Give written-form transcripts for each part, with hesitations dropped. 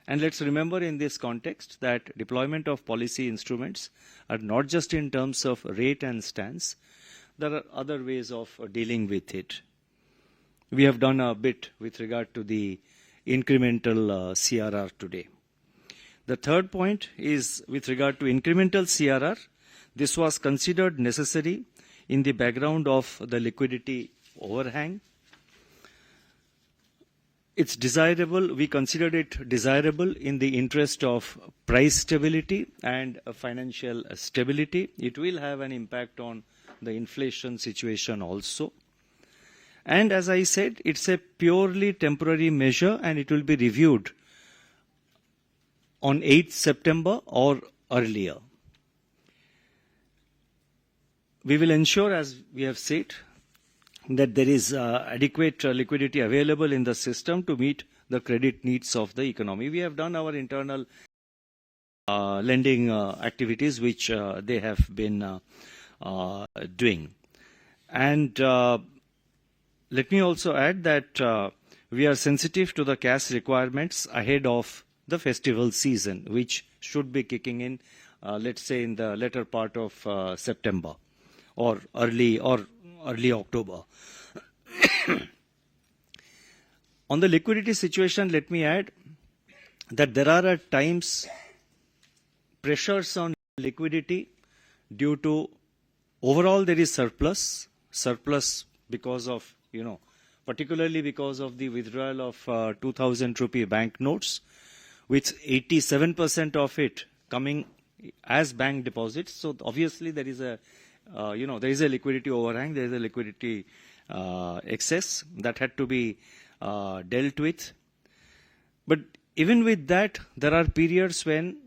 And let's remember in this context that deployment of policy instruments are not just in terms of rate and stance. There are other ways of dealing with it. We have done a bit with regard to the incremental CRR today. The third point is with regard to incremental CRR. This was considered necessary in the background of the liquidity overhang. It's desirable, we considered it desirable in the interest of price stability and financial stability. It will have an impact on the inflation situation also. And as I said, it's a purely temporary measure and it will be reviewed on 8th September or earlier. We will ensure, as we have said, that there is adequate liquidity available in the system to meet the credit needs of the economy. We have done our internal lending activities, which they have been doing. And let me also add that we are sensitive to the cash requirements ahead of the festival season, which should be kicking in, let's say, in the latter part of September or early October. On the liquidity situation, let me add that there are at times pressures on liquidity due to overall there is surplus because of, particularly because of the withdrawal of 2,000 rupee banknotes, with 87% of it coming as bank deposits. So obviously there is a there is a liquidity overhang, there is a liquidity excess that had to be dealt with. But even with that, there are periods when,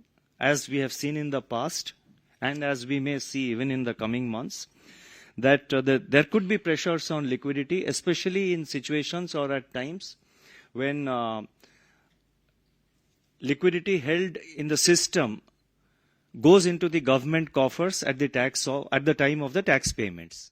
as we have seen in the past, and as we may see even in the coming months, that there could be pressures on liquidity, especially in situations or at times when liquidity held in the system goes into the government coffers at the time of the tax payments.